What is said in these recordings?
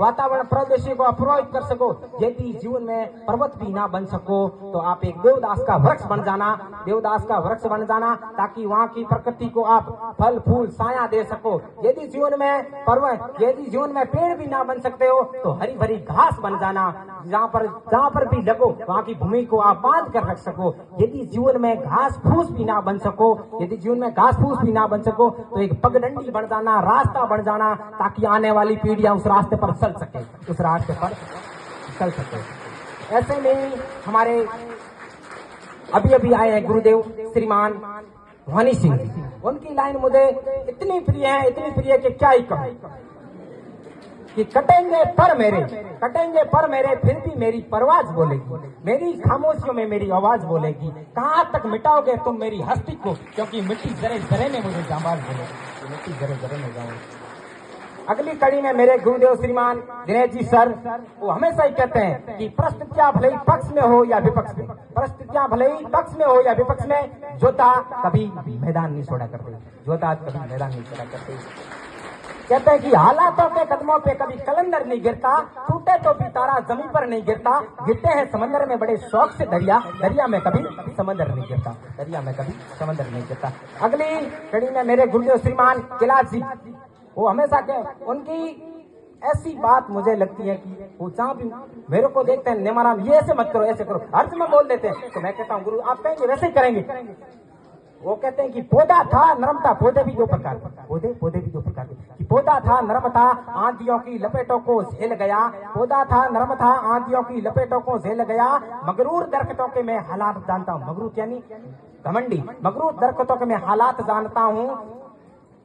वातावरण प्रदूषण को अप्रभावित कर सको, यदि जीवन में पर्वत भी ना बन सको तो आप एक देवदास का वृक्ष बन जाना, देवदास का वृक्ष बन जाना, ताकि वहाँ की प्रकृति को आप फल फूल साया दे सको। यदि जीवन में पेड़ भी ना बन सकते हो तो हरी भरी घास बन जाना, जहाँ पर भी लगो वहाँ की भूमि को आप बांध कर रख सको। यदि जीवन में घास फूस भी ना बन सको, तो एक पगडंडी बन जाना, रास्ता बन जाना, ताकि आने वाली पीढ़ियां उस रास्ते पर चल सके। ऐसे में हमारे अभी आए हैं गुरुदेव श्रीमान वानी सिंह, उनकी लाइन मुझे इतनी प्रिय है कि क्या ही कहूं, कि कटेंगे पर मेरे फिर भी मेरी परवाज बोलेगी, मेरी खामोशियों में मेरी आवाज बोलेगी। कहाँ तक मिटाओगे तुम मेरी हस्ती को, क्योंकि मिट्टी जरे जरे में मुझे जांबाज बोलेगी, मिट्टी जरे जरे में जाऊंगी। अगली कड़ी में मेरे गुरुदेव श्रीमान दिनेश जी सर, वो हमेशा ही कहते हैं कि परिस्थितियां भले ही पक्ष में हो या विपक्ष में, जोधा कभी मैदान नहीं छोड़ा करते। कहते हैं कि हालातों के कदमों पे कभी कलंदर नहीं गिरता, टूटे तो भी तारा जमीन पर नहीं गिरता, गिरते हैं समंदर में बड़े शौक से दरिया में कभी समंदर नहीं गिरता। अगली कड़ी में मेरे गुरुदेव श्रीमान कैलाश जी, वो हमेशा उनकी ऐसी बात मुझे लगती है कि वो जहाँ भी मेरे को देखते हैं, नेमाराम ये ऐसे मत करो, ऐसे करो, अर्थ में बोल देते हैं, तो मैं कहता हूँ गुरु आप कहेंगे वैसे ही करेंगे। वो कहते हैं कि पौधा था नरम था, पौधे भी दो प्रकार के, कि पौधा था नरम था आंधियों की लपेटों को झेल गया, मगरूर दरख्तों के मैं हालात जानता हूँ, मगरूर यानी घमंडी, मगरूर दरख्तों के मैं हालात जानता हूँ।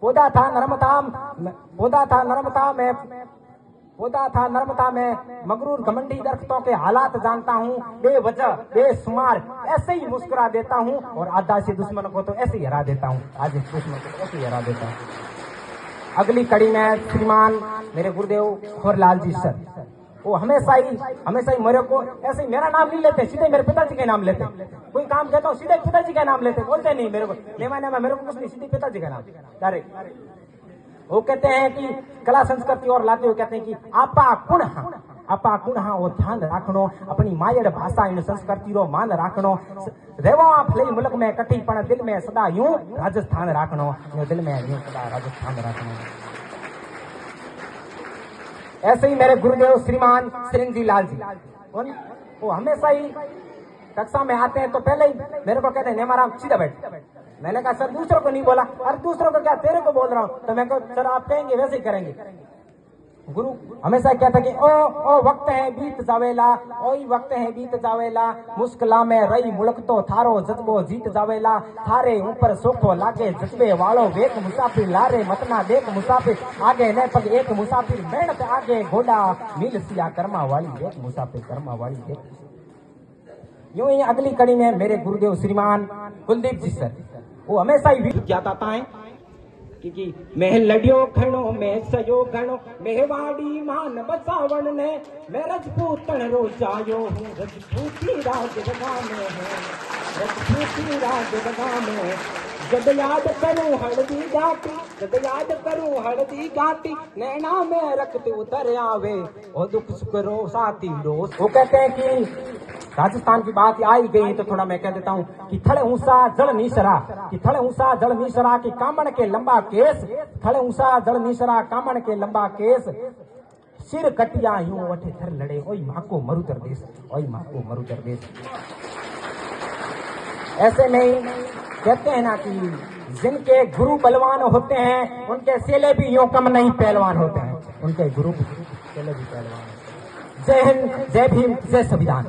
पौधा था नरम था मैं मगरूर घमंडी दरख्तों के हालात जानता हूँ, बेवजह बेशुमार ऐसे ही मुस्कुरा देता हूँ, और आधा से दुश्मन को तो ऐसे ही हरा देता हूँ। अगली कड़ी में श्रीमान मेरे गुरुदेव खोरलाल जी सर, वो हमेशा ही मेरे को ऐसे ही मेरा नाम नहीं लेते, सीधे मेरे पिताजी का नाम लेते। कोई काम कहता हूँ सीधे पिताजी का नाम लेते, बोलते नहीं मेरे को मेरे को कुछ नहीं, सीधे पिताजी का नाम डायरेक्ट। वो कहते हैं कि कला संस्कृति और लाते हुए कहते हैं कि आपा कुण वो ध्यान राखणो, अपनी मायड़ भाषा इन संस्कृति रो मान राखणो, रेवा आप ले मुल्क में कठी पण दिल में सदा यूं राजस्थान राखणो। ऐसे ही मेरे गुरुदेव श्रीमान श्रींजी लाल जी, वो हमेशा ही कक्षा में आते हैं तो पहले ही मेरे को कहते हैं नेमाराम सीधा बैठ। मैंने कहा सर दूसरों को नहीं बोला, और दूसरों को क्या तेरे को बोल रहा हूँ, तो मैं कहा सर आप कहेंगे वैसे ही करेंगे। गुरु हमेशा कहता कि ओ वक्त है बीत जावेला, मुश्किला में रही मुल्क तो थारो जज्बो जीत जावेला, थारे ऊपर सोखो लागे जज्बे वालो वेक मुसाफिर लारे मतना देख मुसाफिर, आगे न पग एक मुसाफिर मेहनत आगे घोड़ा मिल सिया कर्मा वाली एक मुसाफिर कर्मा वाली एक। यूं ही अगली कड़ी में मेरे गुरुदेव श्रीमान कुलदीप जी सर, वो हमेशा ही ज्ञाता है कि मैं लड़ियो खणो मैं सयो घणो, मेहवाड़ी मान बसावण ने, मैं रजपूतन रोजायो हूँ, रजपूती राज जगा में जद याद करूं हल्दी घाटी, नैना में रखते उतर आवे और दुख सुख रो साथी रोज। वो कहते हैं कि राजस्थान की बात आई गई तो थोड़ा मैं कह देता हूँ कि थड़ ऊंसा जल नीसरा, कि कामण के लंबा केस, थड़ ऊंसा जल नीसरा कामण के लंबा केस, सिर कटिया यूं वठे थर लड़े, ओई माँ को मरुदर देश। ऐसे में ही कहते हैं ना कि जिनके गुरु बलवान होते हैं उनके सेले भी यूं कम नहीं पहलवान होते हैं, उनके गुरु सेले भी पहलवान होते हैं। जय हिंद, जय भीम, जय संविधान।